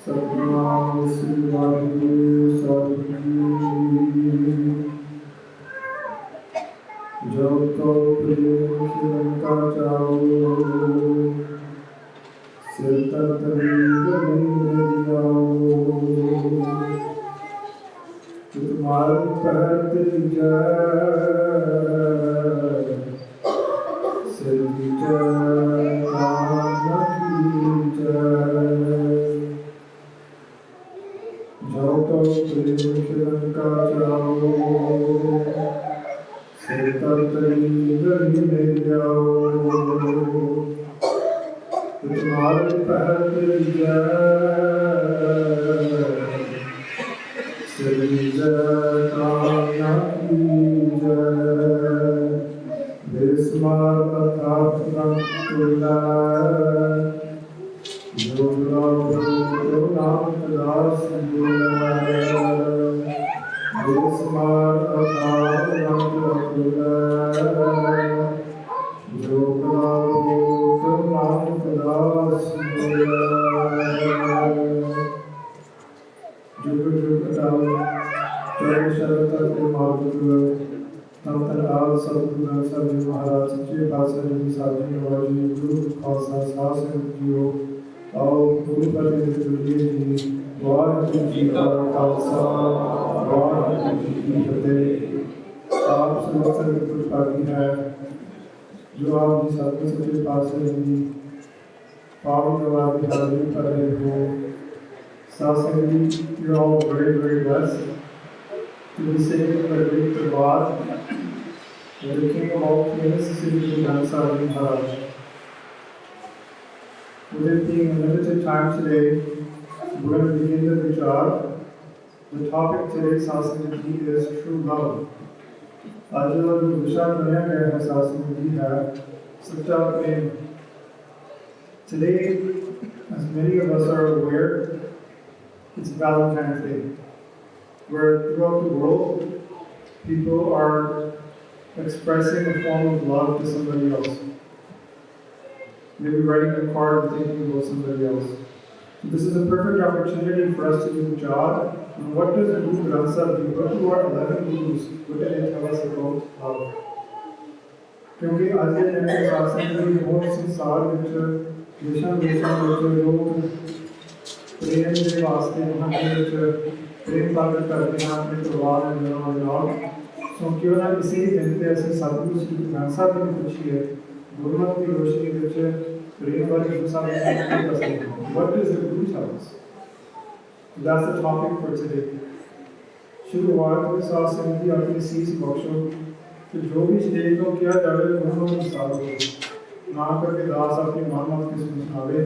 सतनाम श्री वाहिगुरु साहिब जी। जो तो प्रेम की लंका जाओ, सिर तर तरी गली मेरी आओ। तुम्हारी पहर तेरी जय, सिर की जय कान्हा की जय। जो तो प्रेम की लंका जाओ, सिर तर तरी गली मेरी आओ। तुम्हारी पहर तेरी जय, सिर की जय कान्हा की जय। बेस्मार प्रताप तुलाय, जो नाम दास बुलाय। बेस्मार प्रताप तुलाय, जो नाम दास बुलाय। जुग जुग राम चरण शरण तक माधुर्य तम तनाव सतगुरु सभी महाराज सच्चे पातशाह जी साधु वाजी गुरु खालसा सास जीओ। आओ गुरु फतेह जुलिए जी। वाहिगुरू जी का खालसा, वाहिगुरू जी की फतेह। आप समस्त प्रतिभागी है जो आप जी साधु सच्चे पातशाह जी पावन दरबार की हाजिरी कर रहे हो। Satsang, you're all very, very blessed to be sitting in the great Darbar with the King of all kings, Sri Guru Granth Sahib Ji Maharaj. With it being a limited time today, we're going to begin the vichar. The topic today, Satsang Ji, is true love. आज जो विचार बनाया गया है Satsang Ji है सच्चा प्रेम. Today, as many of us are aware, it's Valentine's Day, where throughout the world, people are expressing a form of love to somebody else. Maybe writing a card and thinking about somebody else. So this is a perfect opportunity for us to do the job. And what does Guru Granth Sahib do? What do our 11 Gurus, what do they tell us about love? क्योंकि आज के time में शास्त्र में बहुत संसार में देशों लोग प्रेम के वास्ते वहाँ के प्रेम प्राप्त करते हैं अपने परिवार में जनाब। सो क्यों ना इसी दिन पे ऐसे सतगुरु श्री गुरु ग्रंथ साहब ने पूछी है गुरुमत की रोशनी में प्रेम वाले गुरु साहब ने What does the Guru tell us? That's the topic for today. शुरुआत में सासंग जी अपनी सीस बख्शो कि जो भी स्टेज को किया जावे गुरुओं की साथ हो ना करके दास अपनी मानवत की सुनावे।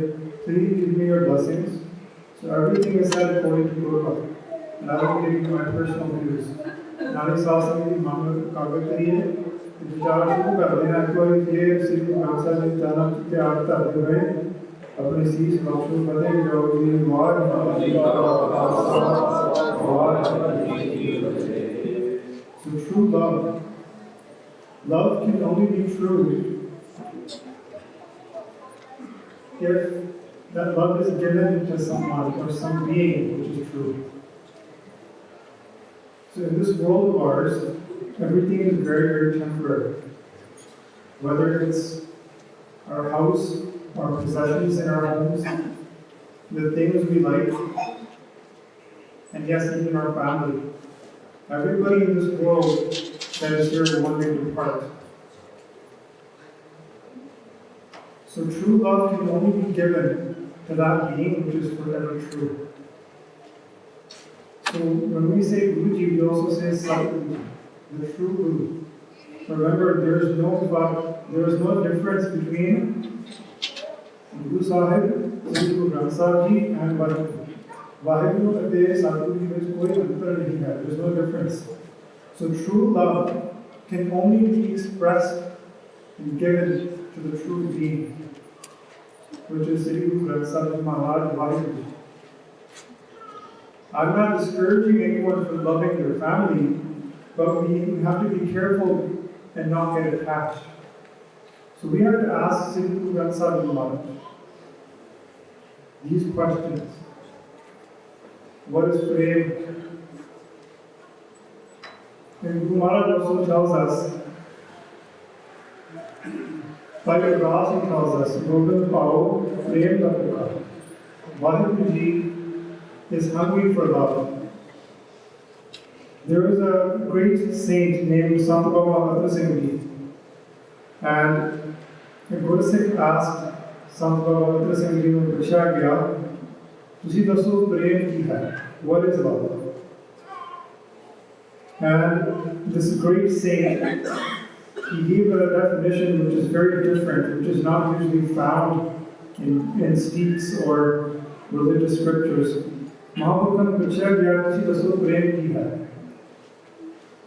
Please give me your blessings. So everything is said according to Guru, and I will give you my personal views. नारी शास्त्र की मानव कागज करिए विचार शुरू कर देना। कोई ये श्री ग्रंथ साहब जी जाना तैयार करते हुए अपनी शीश बख्शो फतेह जाओगी। वाहिगुरू जी का खालसा, वाहिगुरू जी की फतेह। So true love can only be true if that love is given to someone or some being which is true. So in this world of ours, everything is very, very temporary. Whether it's our house, our possessions in our homes, the things we like, and yes, even our family. Everybody in this world that is here will one day depart. So true love can only be given to that being which is forever true. So when we say Guruji, we also say Satguru, the true Guru. Remember, there is no difference between Guru Sahib, Sri Guru Granth Sahib Ji, and Vaheguru. Vaheguru and Satguru Ji में कोई अंतर नहीं है. There is no difference. So true love can only be expressed and given to the true being, which is Sri Guru Granth Sahib Ji Maharaj Vaheguru. I'm not discouraging anyone from loving their family, but we have to be careful and not get attached. So we have to ask Sri Guru Granth Sahib Ji Maharaj these questions. What is prem? And Guru Maharaj also tells us, by the grass he tells us, Govind Pao Prem Tapukha. Vaheguru Ji is hungry for love. There was a great saint named Sant Baba Bhadra Singh Ji, and a Guru Sikh asked Sant Baba Bhadra Singh Ji ਨੂੰ ਪੁੱਛਿਆ ਗਿਆ, ਤੁਸੀਂ ਦੱਸੋ ਪ੍ਰੇਮ ਕੀ ਹੈ? What is love? And this great saint, he gave a definition which is very different, which is not usually found in speaks or religious scriptures. Mahaprabhu ਨੂੰ ਪੁੱਛਿਆ ਗਿਆ, ਤੁਸੀਂ ਦੱਸੋ ਪ੍ਰੇਮ ਕੀ ਹੈ?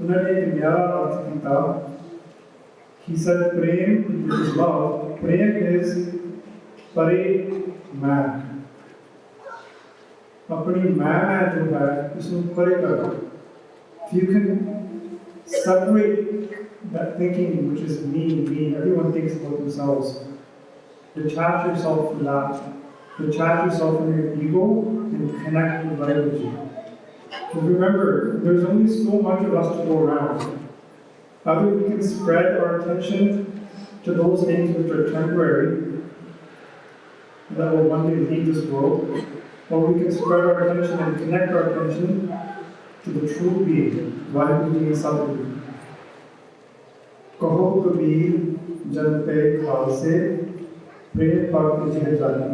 उन्होंने एक न्यारा अर्थ किया. He said, "Prem, which is love. Prem is pare man. अपनी मैं जो है उसको परे करो. If you can separate that thinking, which is me, everyone thinks about themselves. Detach yourself from that. Detach yourself from your ego and connect with Vaheguru. Remember, there's only so much of us to go around. Either we can spread our attention to those things which are temporary, that will one day leave this world, or we can spread our attention and connect our attention to the true being, Vaheguru Ji and Satguru. Kaho Kabir Jan Pe Khalse Prem Bhakti Jai Jani.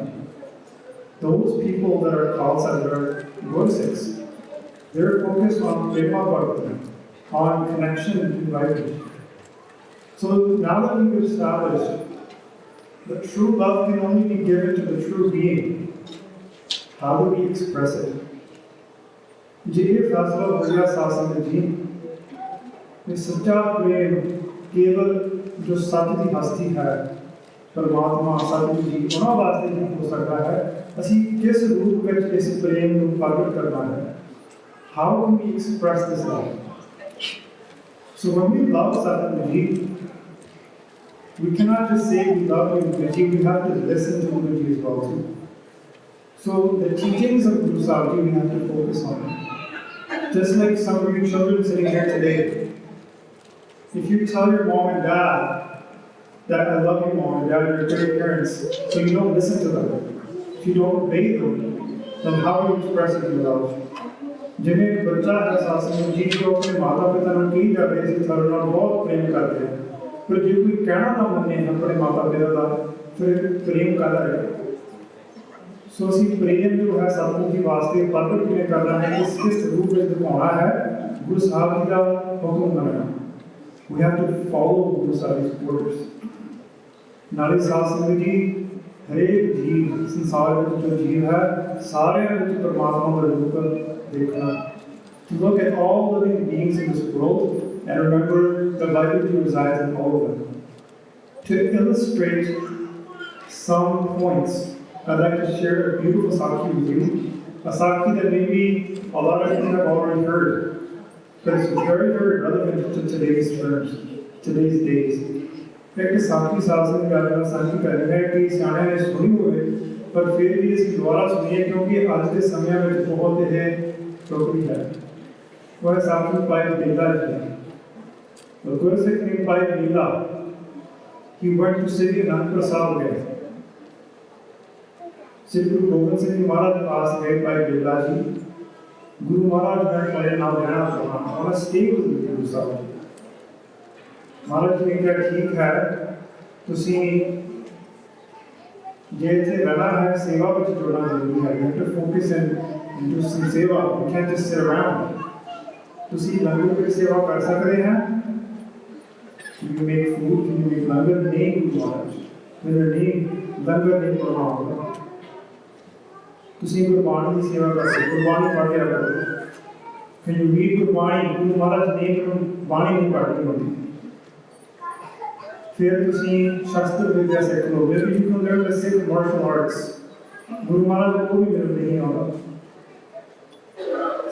Those people that are Khalsa, that are Gursikhs, they're focused on Prema Bhakti, on connection to Vaheguru. So now that we've established that true love can only be given to the true being, how do we express it? Je faisla ho gaya satsang ji, ye sacha prem keval jo sat di hasti hai, परमात्मा सतगुरु जी उन्होंने वास्ते ही हो सकता है. असी किस रूप में इस प्रेम को प्रकट करना है? How can we express this love? So when we love Satguru Ji, we cannot just say we love Guru Ji, we have to listen to Guru Ji as well too. So the teachings of Guru Sahib Ji we have to focus on. Just like some of you children sitting here today, if you tell your mom and dad that I love you mom and dad, you're great parents, so you don't listen to them, if you don't obey them, then how are you expressing your love? जिन्हें एक बच्चा है सासू जी जो अपने माता पिता ने कही जाते हैं इस तरह बहुत प्रेम करते हैं, पर जो कोई कहना ना मने अपने माता पिता का फिर प्रेम करता है. सो असी प्रेम जो है सतगुरु जी वास्ते प्रगट किवें करना है, किस रूप में दिखाना है? गुरु साहब जी का हुक्म करना. We have to follow Guru Sahib's orders. नाले सासू जी हरेक जीव संसार में जो जीव है सारे में परमात्मा का रूप देखना. To look at all living beings in this world and remember the Vaheguru resides in all of them. To illustrate some points, I'd like to share a beautiful sakhi with you. A sakhi that maybe a lot of you have already heard, but it's very, very relevant to today's terms, today's days. एक साखी साहब ने गाना साखी करना है कि सियाने ने सुनी हुए, पर फिर भी इसकी दोबारा सुनिए क्योंकि आज के समय में बहुत है टोकरी है. वह साखी पाई बेला जी. The Guru Sikh named Bhai Bela, he went to Sri Anandpur Sahib गए. Sri Guru Gobind Singh Maharaj के पास गए Bhai Bela जी. Guru Maharaj ने मेरे नाम लेना चाहा. उन्होंने stay with Guru Sahib. महाराज जी ने कहा ठीक है, तुसी जे इत्थे रहना है सेवा विच जुड़ना जरूरी है. You have to focus and do some सेवा. You can't just sit around. तुसी लंगर की सेवा कर सकते हैं. Can you make food? Can you make langar? नहीं Guru Maharaj. मेरा नहीं लंगर नहीं करना होगा. तुसी गुरबाणी की सेवा कर सकते. गुरबाणी पढ़ लिया करो. Can you read Gurbani? Guru Maharaj ने गुरबाणी नहीं पढ़नी होती. फिर तुसी शास्त्र विद्या सीख लो. Maybe you can learn the Sikh martial arts. Guru Maharaj को भी मेरे नहीं आता.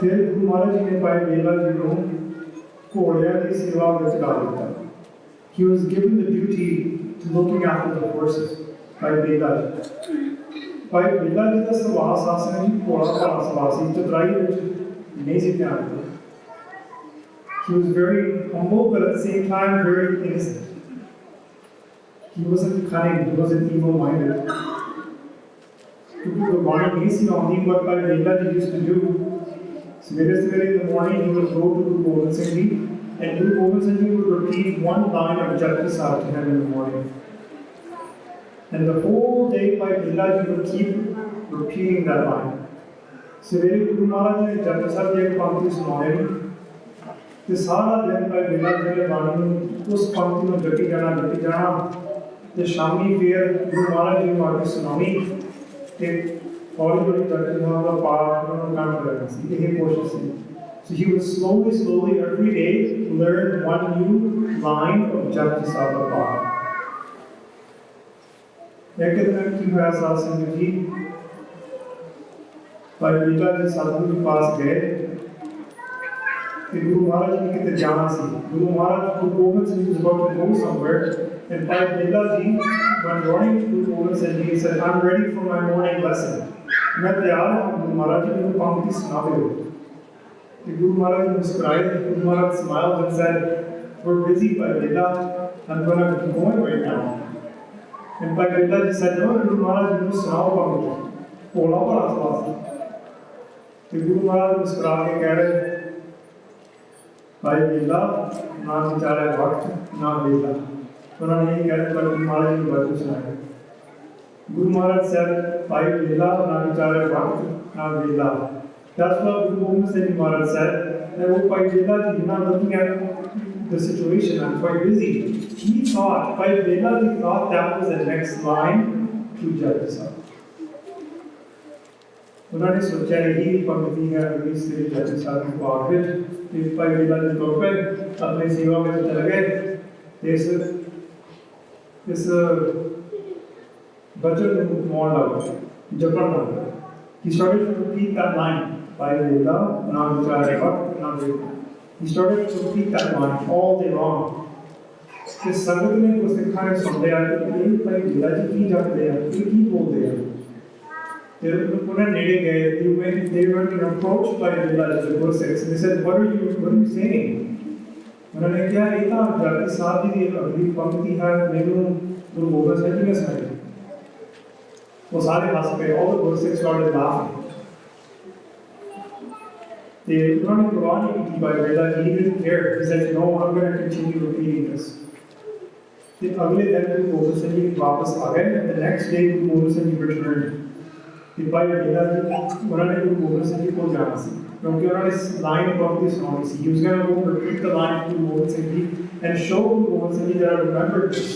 फिर Guru Maharaj जी ने Bhai Bela जी को घोड़ियां की सेवा में डाल दिया. He was given the duty to looking after the horses. Bhai Bela ji. भाई बिरला जी का सुभाव सासन जी भोला भाला सुभाव सी चतुराई नहीं सी ध्यान दिया. He was very humble, but at the same time very innocent. He wasn't cunning, he wasn't evil-minded. क्योंकि गुरबाणी नहीं सी आती, what भाई बिरला जी used to do, सवेरे सवेरे in the morning he would go to Guru Gobind Singh Ji, and Guru Gobind Singh Ji would repeat one line of Japji Sahib to him in the morning. And the whole day by Birla ji would keep repeating that line. सवेरे गुरु महाराज ने Japji Sahib जी एक पंक्ति सुनाई, तो सारा दिन by Birla ji ने बाणी उस पंक्ति में जपी जाना, तो शामी फिर गुरु महाराज जी ने वापस सुनाई, तो हौली हौली Japji Sahib का पाठ उन्होंने काम करना सी, यही कोशिश थी. So he would slowly every day learn one new line of Japji Sahib का पाठ. एक दिन की हुआ साथ संगत जी भाई बिरला जी सतगुरु के पास गए कि गुरु महाराज जी कितने जाना सी. Guru Maharaj Guru Gobind Singh was about to go somewhere, and by Birla ji when running to Guru Gobind Singh Ji, he said, I'm ready for my morning lesson. मैं तैयार हूँ गुरु महाराज जी को पंक्ति सुना दो. Guru Maharaj मुस्कुराए. Guru Maharaj smiled and said, we're busy by Birla, I'm going to be going right now. And by Birla ji said, no, Guru Maharaj, you must now come with me. Pola Pala Swasi. तो Guru Maharaj मुस्कुरा के कह रहे, भाई Birla, ना बेचारा वक्त, ना Birla. उन्होंने यही कह रहे, Guru Maharaj की बात सुनाई. Guru Maharaj said, भाई Birla, ना बेचारा वक्त, ना Birla. That's what Guru Gobind Singh Maharaj said. And by Birla ji, not looking at the situation, I'm quite busy. He thought, by Birla ji thought that was the next line to Japji Sahib. उन्होंने सोचा यही पंक्ति है अभी Shri Japji Sahib के पाठ में. इस by Birla ji तो पे अपनी सेवा में चले गए. इस बचन को मोड़ लगा, जपन लगा. He started to repeat that line. By Birla, na vichare vakt, na Birla. He started to repeat that line all day long. इस संगत ने कुछ सिखाने सुन लिया कि ये भाई Birla जी की जाते हैं, ये की बोलते हैं. तेरे को पुनः नेड़े गए. They were approached by Birla ji, the Guru Sikhs, and they said, what are you saying? उन्होंने क्या ये था Japji Sahib जी की अगली पंक्ति है मेनू Guru Gobind Singh जी ने सुनाई. वो सारे हंस पे. All the Guru Sikhs started laughing. उन्होंने परवाह नहीं की by Birla ji. He didn't care. He said, no, I'm going to continue repeating this. फिर अगले दिन Guru Gobind Singh Ji वापस आ गए. The next day Guru Gobind Singh Ji returned. फिर by Birla ji उन्होंने Guru Gobind Singh Ji को जाना सी, क्योंकि उन्होंने इस लाइन पंक्ति सुनाई सी. He was going to go repeat the line to Guru Gobind Singh Ji and show Guru Gobind Singh Ji that I remembered this.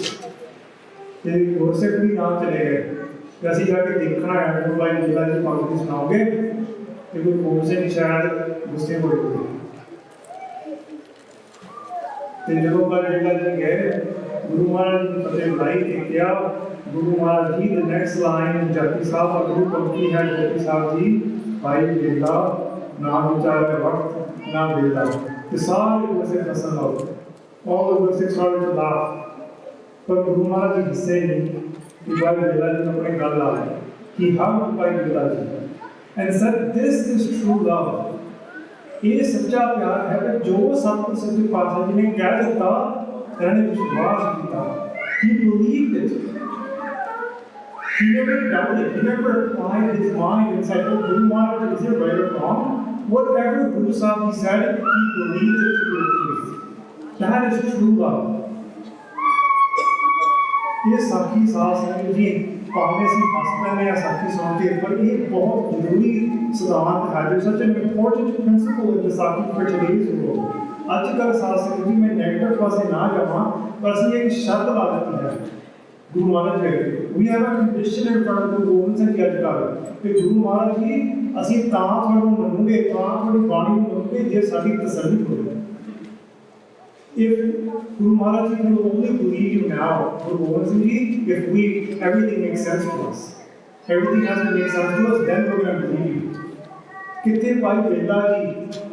फिर Guru Sikh भी नाम चले गए. वैसे जाके देखना है तो by Birla ji पंक्ति सुनाओगे तो Guru Gobind Singh Ji शायद गुस्से हो गए. तो जब पर Birla ji गए, Guru Maharaj ने फतेह बुलाई कि क्या Guru Maharaj ji, the next line Japji Sahib और Guru पंक्ति है Japji Sahib जी, भाई Birla, ना बेचारे वक्त, ना Birla. तो सारे Guru Sikh हंसने लगे. All the Guru Sikhs started to laugh. पर Guru Maharaj जी हंसे नहीं कि भाई Birla जी ने अपने गल लाए. He hugged भाई Birla ji and said, this is true love. ये सच्चा प्यार है कि जो सत्य सच्चे पातशाह जी ने कह दिता, उन्होंने विश्वास किया. He believed it. He never doubted. He never applied his mind and said, oh, Guru Maharaj, is it right or wrong? Whatever Guru Sahib he said, he believed it to be truth. That is true love. ये साखी सास संगत जी भावें से हंसते हैं या साखी सुनते हैं, पर एक बहुत जरूरी सिद्धांत है जो such an important principle in the Sakhi for today's world. आजकल सास संगत जी मैं नेगेटिव पासे ना जावां, पर असली एक शर्त ला देती है Guru Maharaj ji. We have a condition in front of Guru Gobind Singh ji अजकल कि गुरु महाराज जी ਅਸੀਂ ਤਾਂ ਤੁਹਾਨੂੰ ਮੰਨੂਗੇ, ਤਾਂ ਤੁਹਾਡੀ ਬਾਣੀ ਨੂੰ ਮੰਨੂਗੇ ਜੇ ਸਾਡੀ ਤਸੱਲੀ ਹੋਵੇ. If Guru Maharaj ji will only believe you now, Guru Gobind Singh Ji, if everything makes sense to us, everything has to make sense to us, then we're going to believe you. कितने भाई Birla जी,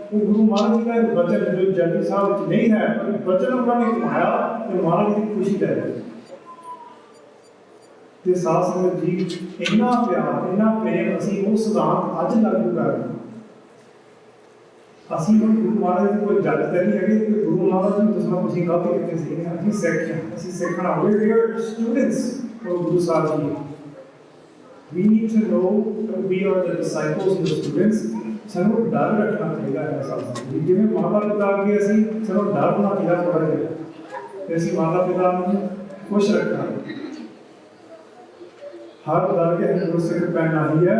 वो Guru Maharaj जी का वचन जो Japji Sahib में नहीं है, वचन उन्होंने कमाया तो महाराज जी खुशी कर रहे. ਤੇ ਸਾਧ ਸੰਗਤ ਜੀ ਇੰਨਾ ਪਿਆਰ ਇੰਨਾ ਪ੍ਰੇਮ ਅਸੀਂ ਉਹ ਸਿਧਾਂਤ ਅੱਜ ਲਾਗੂ ਕਰ ਰਹੇ ਹਾਂ। ਅਸੀਂ ਹੁਣ ਗੁਰੂ ਮਹਾਰਾਜ ਦੀ ਕੋਈ ਗੱਲ ਤਾਂ ਨਹੀਂ ਹੈਗੀ ਕਿ ਗੁਰੂ ਮਹਾਰਾਜ ਨੂੰ ਦੱਸਣਾ ਤੁਸੀਂ ਗਲਤ ਕਿਤੇ ਸੀ ਅਸੀਂ ਸਿੱਖ ਹਾਂ ਅਸੀਂ ਸਿੱਖਣਾ we are students of Guru Sahib ji. We need to know that we are the disciples and the students. ਸਾਨੂੰ ਡਰ ਰੱਖਣਾ ਚਾਹੀਦਾ ਹੈ ਸਾਧ ਸੰਗਤ ਜੀ ਜਿਵੇਂ ਮਾਤਾ ਪਿਤਾ ਅੱਗੇ ਅਸੀਂ ਸਾਨੂੰ ਡਰ ਹੋਣਾ ਚਾਹੀਦਾ ਥੋੜ੍ਹਾ ਜਿਹਾ ਤੇ ਅਸੀਂ ਮਾਤਾ ਪਿਤਾ ਨੂੰ ਖੁਸ਼ ਰੱਖਣਾ ਹਰ ਦਰ ਕੇ ਅੰਦਰ ਸਿੱਖ ਪੈਣਾ ਹੀ ਹੈ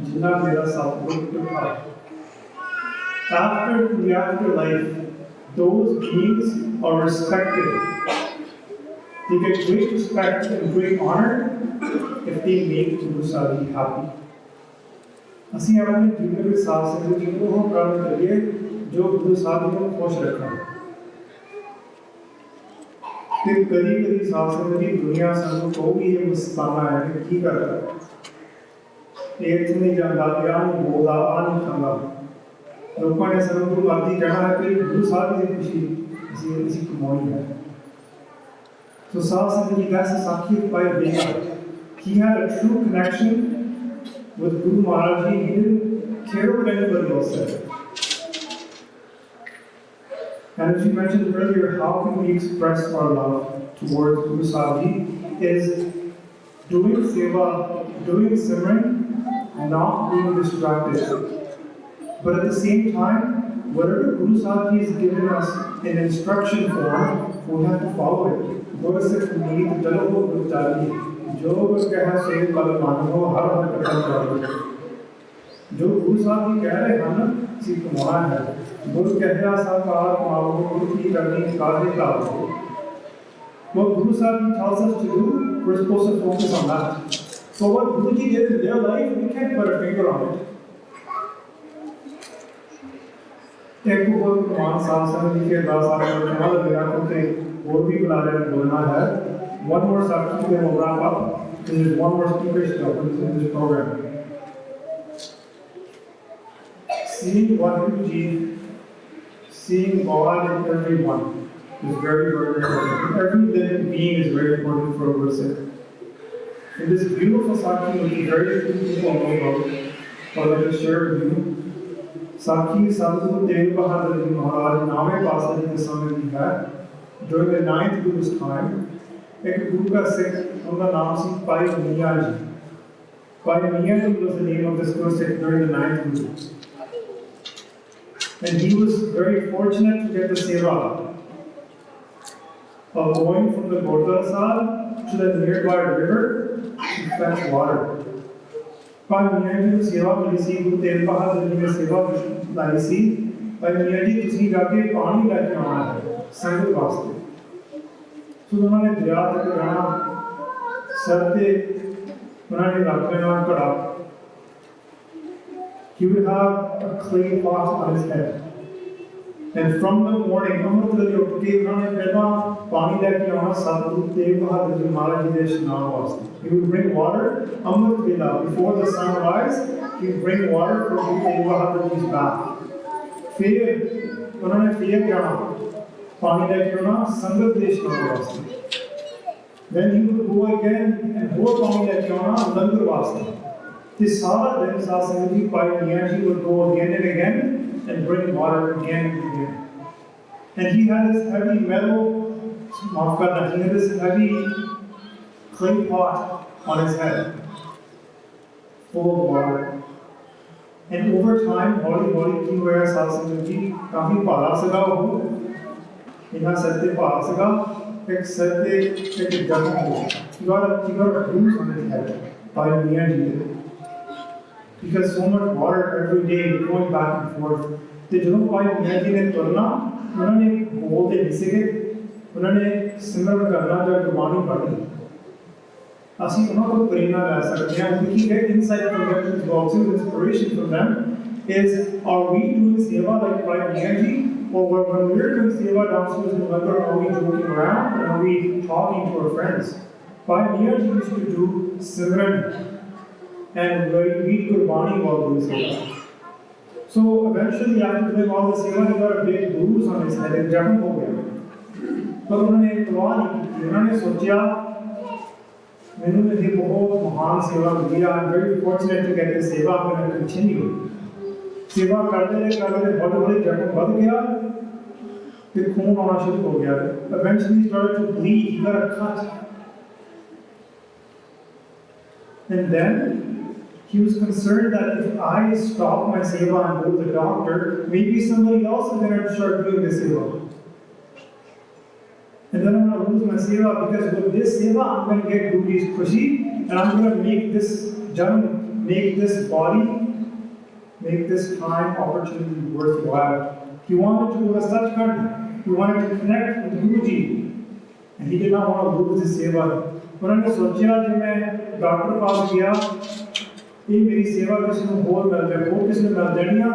ਜਿੰਨਾ ਮੇਰਾ ਸਤਿਗੁਰ ਕਿਰਪਾ After the afterlife, those beings are respected. They get great respect and great honor if they make Guru Sahib happy. ਅਸੀਂ ਆਪਣੇ ਜੀਵਨ ਵਿੱਚ ਸਾਧ ਸੰਗਤ ਜੀ ਨੂੰ ਉਹ ਕੰਮ ਕਰੀਏ ਜੋ ਗੁਰੂ ਸਾਹਿਬ ਨੂੰ ਖੁਸ਼ ਰੱਖਣ ਤੇ ਕਦੀ ਸਾਧ ਸੰਗਤ ਦੀ ਦੁਨੀਆ ਸਾਨੂੰ ਕਹੂਗੀ ਇਹ ਮਸਤਾਨਾ ਹੈ ਕਿ ਕੀ ਕਰਦਾ ਇਹ ਇੱਥੇ ਨਹੀਂ ਜਾਂਦਾ ਵਿਆਹ ਨੂੰ ਬੋਲਦਾ ਆ ਨਹੀਂ ਖਾਂਦਾ ਲੋਕਾਂ ਨੇ ਸਾਨੂੰ ਗੁਰੂ ਆਦਿ ਕਹਿਣਾ ਹੈ ਕਿ ਗੁਰੂ ਸਾਹਿਬ ਦੀ ਖੁਸ਼ੀ ਅਸੀਂ ਕਮਾਉਣੀ ਹੈ ਸੋ ਸਾਧ ਸੰਗਤ ਜੀ ਦਾ ਸਾਖੀ ਪਾਇਆ Bega he had a true connection with Guru Maharaj ji. He didn't care what anybody else said. And as you mentioned earlier, how can we express our love towards Guru Sahib ji is doing seva, doing simran, not being distracted. But at the same time, whatever Guru Sahib ji has given us in instruction form, we have to follow it. Guru Sahib need to tell us जो कुछ कहा सो कल मानो हर कदम करो जो गुरु साहब जी कह रहे हैं ना सी कमाना है गुरु कहया साकार कमाओ गुरु की करनी कार्य करो what Guru Sahib ji tells us to do we're supposed to focus on that so what Guru ji did in their life we can't put a finger on it एक को मान साहब संगत जी के अरदास आ रहे हैं और मेरा को और भी बुला रहे हैं बोलना है one more subject then we'll wrap up. There's one more speaker still in this program. Seeing Vaheguru, seeing God in everyone is very, very important. Every living being is very important for a person. In this beautiful Sakhi, which very few people know about, but I will share with you. Sakhi Sadhguru Tegh Bahadur Ji Maharaj Name Pasa Ji के समय की है. During the 9th Guru's time, एक गुरु का सिख उनका नाम सी पाई मियाँ जी was the name of this Guru Sikh during the 9th Guru and he was very fortunate to get the seva of going from the Gurdwara Sahib to the nearby river to fetch water पाई मियाँ जी को सेवा मिली सी गुरु तेग बहादुर जी ने सेवा लाई सी पाई मियाँ जी तुसी जाके पानी लेके आना है संगत वास्ते तो उन्होंने दरिया तक जाना सर पे उन्होंने रख लेना घड़ा he would have a clay pot on his head and from the morning अमृत वेले उठ के उन्होंने पहला पानी लेके आना सतगुरु तेग बहादुर जी महाराज जी के स्नान वास्ते he would bring water अमृत वेला before the sun rise he would bring water for Guru Tegh Bahadur ji's bath फिर उन्होंने फिर जाना पानी लेके आना संगत देश स्नान वास्ते then he would go again and more पानी लेके आना लंगर वास्ते this सारा दिन साथ संगत जी पाई मियाँ जी would go again and again and bring water again and again and he had this heavy metal माफ करना he had this heavy clay pot on his head full of water and over time हौली की हुआ साथ संगत जी काफी भारा सगा हो इन्हें सत्य भारा सगा एक सत्य एक जन्म हो you got a bruise on his head by Miyan ji because so much water every day going back and forth ਤੇ ਜਦੋਂ ਭਾਈ Miyan ji ਨੇ ਤੁਰਨਾ ਉਹਨਾਂ ਨੇ ਬੋਲਦੇ ਨਹੀਂ ਸੀਗੇ ਉਹਨਾਂ ਨੇ ਸਿਮਰਨ ਕਰਨਾ ਜਾਂ ਗੁਰਬਾਣੀ ਪੜ੍ਹਨੀ ਅਸੀਂ ਉਹਨਾਂ ਤੋਂ ਪ੍ਰੇਰਣਾ ਲੈ ਸਕਦੇ ਹਾਂ we can get insight from them to also inspiration from them is are we doing seva like Bhai Miyan ji or when we're doing seva downstairs in November, are we joking around or are we talking to our friends? Bhai Miyan ji used to do simran and read Gurbani while doing seva. So eventually after doing all the seva, he got a big bruise on his head and जख्म हो गया. पर उन्होंने परवाह नहीं की. उन्होंने सोचा मैंने ये बहुत महान सेवा मिली। I am very fortunate to get this seva. I'm going to continue. सेवा करते हौली जख्म बढ़ गया, फिर खून आना शुरू हो गया। Eventually he started to bleed. He got a cut. And then he was concerned that if I stop my seva and go to the doctor, maybe somebody else is going to start doing the seva. And then I'm going to lose my seva, because with this seva, I'm going to get Guru's khushi, and I'm going to make this janam, make this body, make this time opportunity worthwhile. He wanted to go to Sachkhand. He wanted to connect with Guruji, and he did not want to lose his seva. उन्होंने सोचा कि मैं doctor पास गया, ये मेरी सेवा किसी को होर मिल जाए, वो किसी ने मिल जानिया,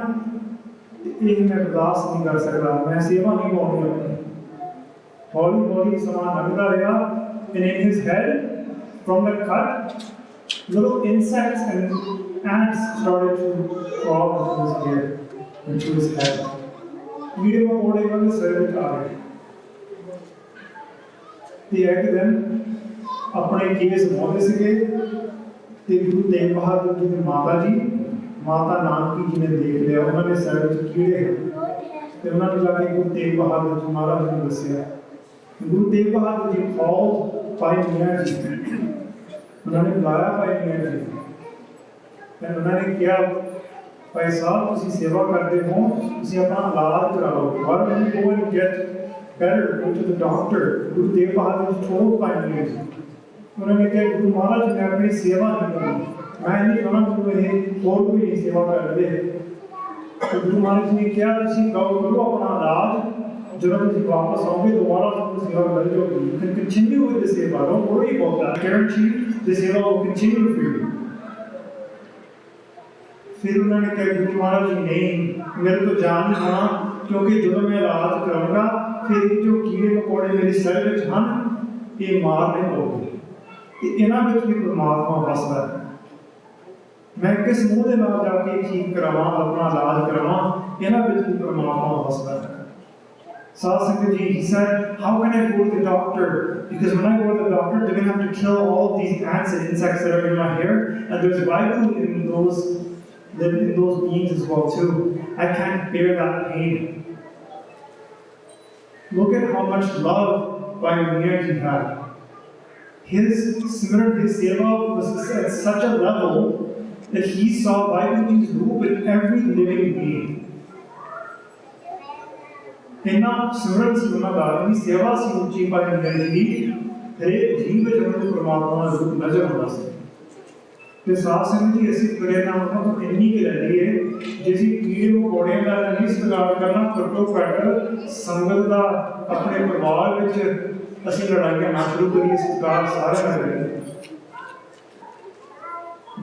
ये मैं बर्दाश्त नहीं कर सकता, मैं सेवा नहीं पाऊंगी अपनी। हौली हौली समान लगता रहा, and in his head, from the cut, little insects and ants started to crawl into his ear, into his head. कीड़े मकोड़े वाले सिर में आ गए। ते एक दिन अपने केस मोहरे से गुरु तेग बहादुर जी ने माता नानकी जी ने देख लिया, उन्होंने सिर में कीड़े तो उन्होंने जाके गुरु तेग बहादुर जी महाराज ने दसिया। गुरु तेग बहादुर जी कॉल्ड भाई मियाँ जी, उन्होंने बुलाया भाई मियाँ जी, उन्होंने क्या भाई साहब तुसी सेवा करते हो, तुसी अपना इलाज कराओ, why don't you go and get better, go to the doctor. Guru Tegh Bahadur ji told भाई मियाँ जी, उन्होंने कहा गुरु महाराज मैं अपनी सेवा नहीं करूँगी, मैं नहीं कहना तुम्हें और कोई सेवा कर दे। तो गुरु महाराज ने क्या तुसी करो अपना इलाज, जब तुम वापस आओगे दोबारा तुम सेवा कर जाओगे। You can continue with the seva, don't worry about that. I guarantee the seva will continue for you. फिर उन्होंने कहा गुरु महाराज जी नहीं, मेरे तो जान ही होना, क्योंकि जब मैं इलाज कराऊंगा फिर जो कीड़े मकोड़े मेरे सिर में हन ये मार नहीं होगी। इन्हां विच भी परमात्मा वसदा है। मैं किस मुंह दे नाल जाके ठीक करावां, अपना इलाज करावां, इन्हां विच भी परमात्मा वसदा है। साध संगत जी, he said, how can I go to the doctor? Because when I go to the doctor, they're going to have to kill all these ants and insects that are in my hair, and there's Vayu in those beings as well too. I can't bear that pain. Look at how much love Vayu Miyaji had. His seva was at such a level that he saw Vaikuji's roop in every living being. इन्ना सिमरन सी उन्हां दा, इन्नी सेवा सी उच्ची भाई मियाँ जी दी, हरेक जीव विच उन्हां परमात्मा दा रूप नजर आउंदा सी। ते साध संगत जी असीं प्रेरणा उन्हां तों इन्नी कि लैंदी है, जे असीं कीड़े मकोड़ियां दा नहीं सत्कार करना, घट्टो घट्ट संगत दा अपने परिवार विच असीं लड़ाइयां ना शुरू करिए, सत्कार सारे ना करिए।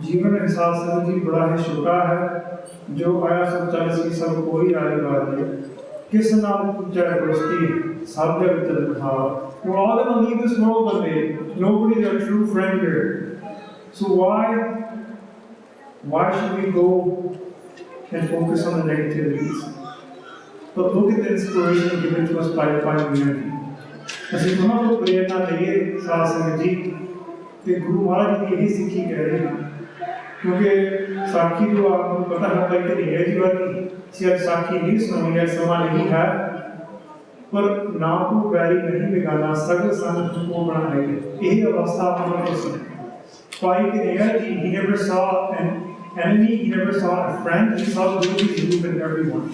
जीवन एहसास संगत जी बड़ा ही छोटा है, जो आया सब चल सी सब कोई आए बाजे, किस नाम चाहे दोस्ती सब दे विच लिखा। We're all going to leave this world one day. Nobody's a true friend here. So why should we go and focus on the negativities? But look at the inspiration given to us by Miyaji. ਅਸੀਂ ਉਹਨਾਂ ਤੋਂ ਪ੍ਰੇਰਨਾ ਲਈਏ ਸਾਧ ਸੰਗਤ ਜੀ, ਤੇ ਗੁਰੂ ਮਹਾਰਾਜ ਦੀ ਇਹੀ ਸਿੱਖੀ ਕਹਿ ਰਹੇ ਹਨ। क्योंकि साखी जो आपको पता है कि नहीं है जीवन सिर्फ साखी नहीं सुनानी है, समा नहीं है, पर नाम को वैरी नहीं बिगाना, सगल संग को बनाए, यही अवस्था आपको सुने। Pai Kinaya, he never saw an enemy, he never saw a friend, he saw the beauty in everyone.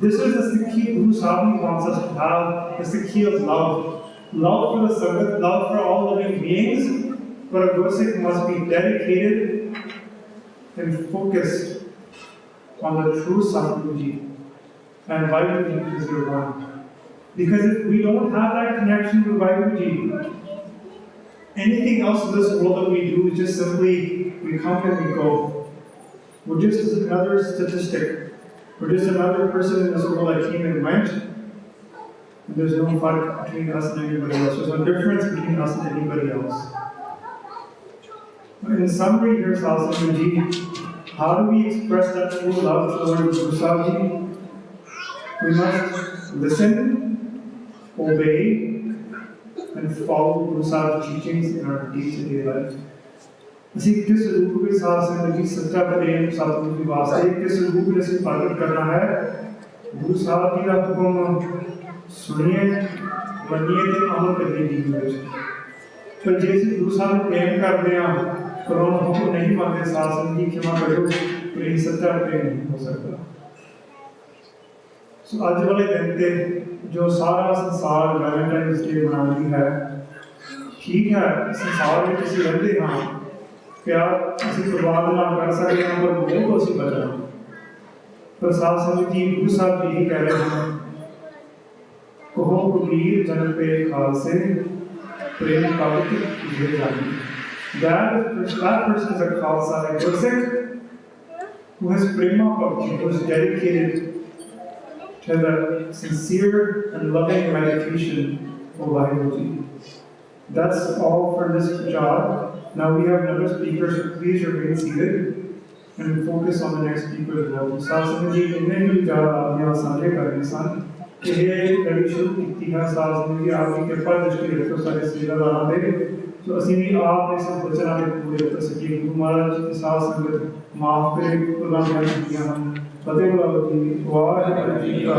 This is the Sikhi Guru Sahib wants us to have, the Sikhi of love. Love for the Sangat, love for all living beings, but a Gursikh must be dedicated and focused on the true Sadhguruji and Vaiguruji is your one. Because if we don't have that connection with Vaiguruji, anything else in this world that we do is just simply, we come and we go. We're just another statistic. We're just another person in this world that came and went. And there's no fight between us and anybody else. There's no difference between us and anybody else. In summary, here's Sadhguruji. How do we express that true love towards Guru Sahib Ji? We must listen, obey, and follow Guru Sahib's teachings in our day-to-day life. ਅਸੀਂ ਕਿਸ ਰੂਪ ਵਿੱਚ ਸਾਧ ਸੰਗਤ ਜੀ ਸੱਚਾ ਪ੍ਰੇਮ ਸਤਿਗੁਰੂ ਜੀ ਵਾਸਤੇ ਕਿਸ ਰੂਪ ਵਿੱਚ ਅਸੀਂ ਪ੍ਰਗਟ ਕਰਨਾ ਹੈ ਗੁਰੂ ਸਾਹਿਬ ਜੀ ਦਾ ਹੁਕਮ ਸੁਣੀਏ ਮੰਨੀਏ ਤੇ ਅਮਲ ਕਰੀਏ ਜੀਵਨ ਵਿੱਚ। ਪਰ ਜੇ ਅਸੀਂ ਗੁਰੂ ਸਾਹਿਬ ਨੂੰ ਪ੍ਰੇਮ ਕਰਦੇ ਹਾਂ ਪਰ ਉਹਨਾਂ ਹੁਕਮ ਨਹੀਂ ਮੰਨਦੇ ਸਾਧ ਸੰਗਤ ਜੀ ਖਿਮਾ ਕਰਿਓ ਇਹ ਸੱਚਾ ਪ੍ਰੇਮ ਨਹੀਂ ਹੋ ਸਕਦਾ। ਸੋ ਅੱਜ ਵਾਲੇ ਦਿਨ ਤੇ ਜੋ ਸਾਰਾ ਸੰਸਾਰ ਵੈਲੈਂਟਾਈਨਸ ਡੇ ਮਨਾਉਂਦੀ ਹੈ ਠੀਕ ਹੈ ਸੰਸਾਰ ਵਿੱਚ ਅਸੀਂ ਰਹਿੰਦੇ ਹਾਂ ਪਿਆਰ ਅਸੀਂ ਪਰਿਵਾਰ ਦੇ ਨਾਲ ਕਰ ਸਕਦੇ ਹਾਂ ਪਰ ਮੋਹ ਤੋਂ ਅਸੀਂ ਬਚਣਾ। ਪਰ ਸਾਧ ਸੰਗਤ ਜੀ ਗੁਰੂ ਸਾਹਿਬ ਜੀ ਹੀ ਕਹਿ ਰਹੇ ਹਨ ਕਹੋ ਕਬੀਰ ਜਨ ਪੇ ਖਾਲਸੇ ਪ੍ਰੇਮ ਕਵਿਤ ਜੇ ਜਾਨੀ। That person is a Khalsa, a Gursikh who has prema bhakti, who is dedicated to the sincere and loving meditation of Vaheguru Ji. That's all for this job. Now we have another speaker, so please remain seated and focus on the next speaker as well. Saad Sangat Ji inne hi vichar aapne saanjhe karne san कि ये लड़ी शुरू की है साध संगत जी आपकी कृपा दृष्टि रखो सारे सेवादारां दे सो ਅਸੀਂ ਵੀ ਆਪ ਇਸ ਬਚਨਾਂ ਦੇ ਪੂਰੇ ਉਤਰ ਸਕੀਏ। ਗੁਰੂ ਮਹਾਰਾਜ ਜੀ ਸਾਧ ਸੰਗਤ ਮਾਫ ਕਰੇ ਕੁਰਬਾਨੀਆਂ ਕੀਤੀਆਂ ਹਨ। ਫਤਿਹ ਬੁਲਾਓ ਜੀ। ਵਾਹਿਗੁਰੂ ਜੀ ਕਾ